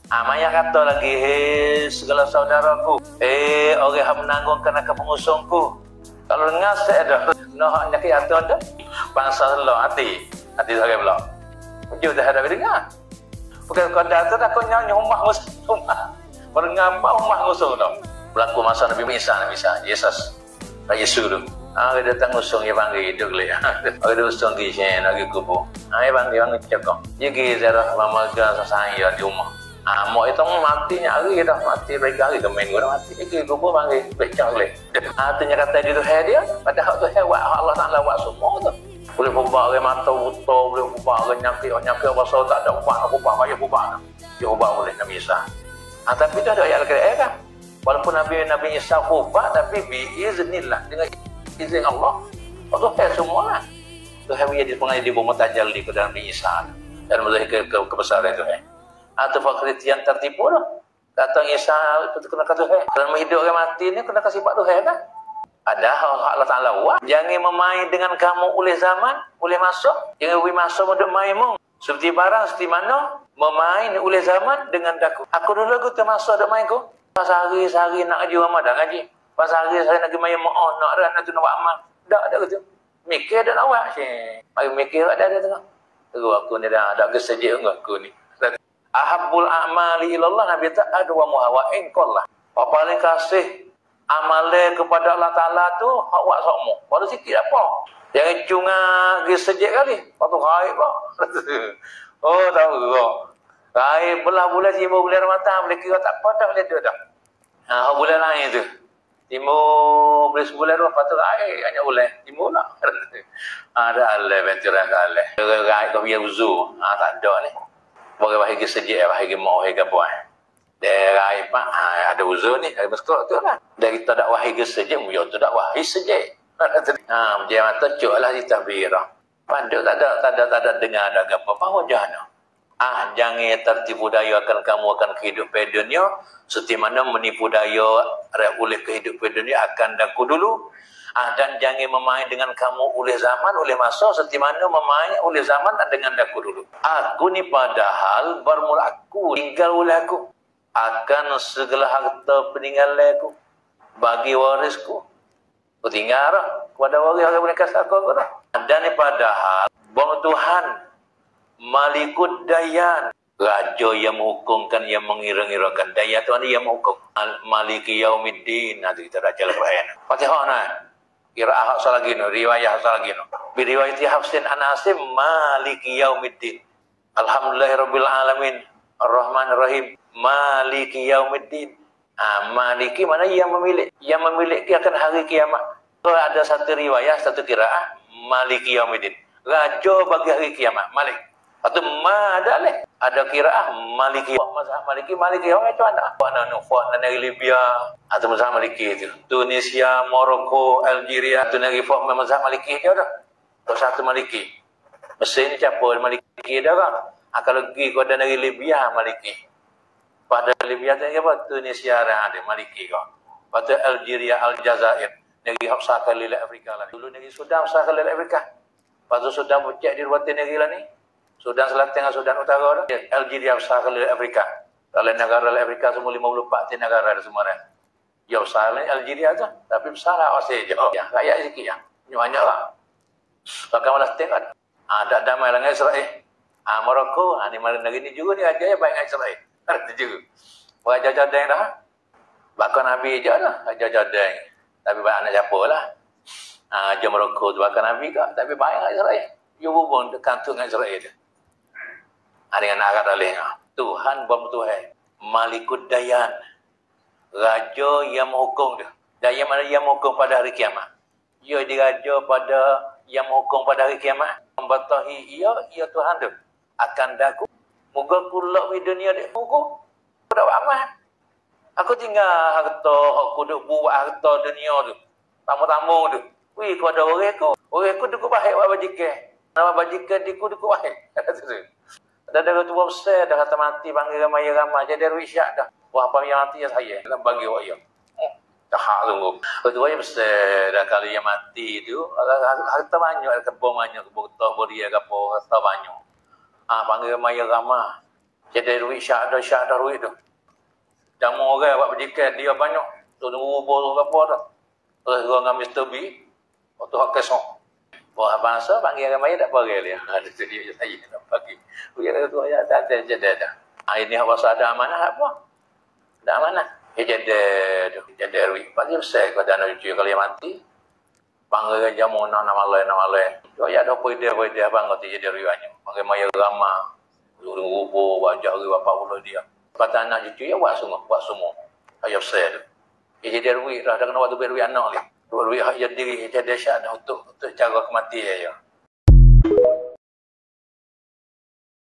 Maya kata lagi, segala saudaraku, orang yang menanggungkan akan pengusungku. Kalau ngasih dah, nak nyakit hati anda, bangsa lo hati saya pula. Ujung dah ada dengar. Bukan kau datang aku nyanyi rumah ngusung rumah. Berngapa rumah ngusung tu? Berlaku masa Nabi Isa, Yesus, Yesus tu. Dia datang ngusung dia panggil hidup le. Dia ngusung di sini lagi kubur. Dia panggil cakap. Dia pergi ziarah mamaga sasaya di rumah. Mak itu matinya hari dah, mati berapa hari ke minggu dah mati. Pergi kubur panggil becak le. Artinya kata dia tu dia, padahal tu buat Allah Taala buat semua tu. Boleh ubah orang mata buta, boleh ubah orang nyakit bahasa tak ada ubah payah ubah. Dia ubah boleh Nabi Isa. Tapi tu ada ayat Al-Quran kan. Walaupun Nabi Isa ubah tapi biiznillah, dengan izin Allah. Allah semua lah. Tuhan dia dipanggil di bumi tajalli ke dalam Nabi Isa dan melihat kebesaran itu. Atau Kristen tertipu dah. Kata Isa itu kena kata Tuhan. Kalau hidup orang mati ni kena kasih sifat Tuhan kan. Ada Allah Ta'ala buat. Jangan memain dengan kamu oleh zaman, oleh masuk. Jangan oleh masuk untuk mainmu. Seperti barang, seperti mana memain oleh zaman dengan daku. Aku dulu aku termasuk ada main ku. Pas hari-hari nak ngaji Ramadan ngaji. Pas hari-hari nak main ma'ah, nak ran, nak buat amal. Tak ada gitu. Mikir dan awak. Mari mikir ada tengah. Terus aku ni dah ada kesejik aku ni. Ahabbul a'mali ilallah Nabi tak ada wa muhawa'in kollah. Paling kasih amale kepada Allah Ta'ala tu awak sokmu. Baru sikit apa. Jangan cunga pergi sejik kali. Lepas tu raib pak. Oh tahu ke. Raib belah bulan timur bulan Ramadan. Boleh kira tak apa dah boleh tu dah. Bulan lain tu. Timur boleh sebulan lepas tu raib. Hanya bulan timur lah. Ada alai benturan ke alai. Raib kau biar uzu. Tak ada ni. Bagi bahagi sejik, bahagi mau, bahagi apa. Daerah apa? Ada uzur ni, ada maskot tu lah. Dari tak ada wahai sejik, mujur tu tak wahai sejik. Dia mata cuk lah di tabirah. Panduk tak ada dengar ada apa wajahnya. Jangan tertipu daya akan kamu akan kehidupan dunia. Seperti mana menipu daya oleh kehidupan dunia akan daku dulu. Dan jangan memain dengan kamu oleh zaman, oleh masa, seperti mana memain oleh zaman dan dengan daku dulu. Aku ni padahal bermula aku, tinggal oleh aku. Akan segala harta peninggalan aku bagi warisku. Aku tinggal kepada waris yang boleh kasih aku dah. Dan ni padahal bang Tuhan Malikud Dayan, raja yang menghukumkan, yang mengira-ngirakan. Dayan tu yang menghukum. Maliki Yaumiddin. Nanti kita baca Al-Quran. Fatihah nah. Qiraah hafsah lagi no, riwayah hafsah lagi no. Bi riwayati Hafsin an Asim Maliki Yaumiddin. Alhamdulillahirabbil alamin. Ar-Rahmanir Rahim. Maliki Yaumiddin. Maliki mana yang memiliki akan hari kiamat. So, ada satu riwayah, satu qiraah Maliki Yaumiddin. Raja bagi hari kiamat, Malik. Atau ada leh. Ada qiraah Maliki. Mazhab Maliki macam mana? Nufah dari Libya atau mazhab Maliki itu. Tunisia, Morocco, Algeria tu negeri mazhab Maliki dia dah. Satu Maliki. Mesin capur Maliki dah kan. Kalau pergi kepada negeri Libya Maliki. Pada Libya tu apa? Tunisia ada Maliki kau. Pada Algeria, Aljazair, negeri Hafsah Khalil Afrika lah. Dulu negeri Sudan Hafsah Khalil Afrika. Lepas tu Sudan bercek di luar negeri lah ni. Sudan Selatan dengan Sudan Utara dah. Algeria Hafsah Khalil Afrika. Kalau negara Afrika semua 54 negara ada semua dah. Ya besar ni Algeria tu. Tapi besar lah Aussie je. Ya, rakyat sikit ya. Banyak lah. Bahkan malah tengok. Ada damai dengan Israel. Morocco, ni negeri ni juga ni aja ya baik dengan Israel. Ada juga. Raja Jordan dah. Bahkan Nabi je dah. Raja Jordan. Tapi banyak anak siapa lah. Raja Morocco tu bahkan Nabi ke. Tapi baik dengan Israel. Dia hubung kantung dengan Israel tu. Dengan akad alih. Tuhan buat Tuhan. Malikud Dayan. Raja yang menghukum dia. Dayan mana yang menghukum pada hari kiamat. Ia diraja pada yang menghukum pada hari kiamat. Membatahi ia Tuhan tu. Akan daku. Moga kulak di dunia dia. Moga. Aku tak buat amal. Aku tinggal harta. Aku duk buat harta dunia tu. Tamu-tamu tu. Wih, kau ada orang aku. Orang aku duk baik buat bajikan. Nama bajikan diku duk baik. Ada tua besar dah kata mati panggil ramai-ramai jadi risyak dah. Wah apa yang mati ya saya dalam bagi orang. Dah sungguh. Ketua yang besar dah kali yang mati tu harta banyak ada kebun banyak kebun getah boria ke apa harta banyak. Panggil ramai-ramai. Jadi duit syak dah duit tu. Dan orang buat berjikan dia banyak. Tu nunggu apa dah. Terus orang dengan Mr. B. Waktu hak kesok. Wah bangsa panggil orang main tak panggil dia. Ada tu dia saya nak panggil. Dia tu ayat tak ada jadi dah. Ini hak bahasa ada amanah apa? Ada amanah. Jadi duit. Pagi besar kau dana cuci kalau yang mati. Panggil jamu nama lain. Ya ada apa dia bang kau jadi duit banyak. Panggil maya ramah. Rubo wajah ke bapa pula dia. Kata anak cucu ya buat semua. Ayah besar tu. Jadi duit dah kena waktu beri anak ni. Duit hak jadi diri jadi syak dah untuk cara kematian ya.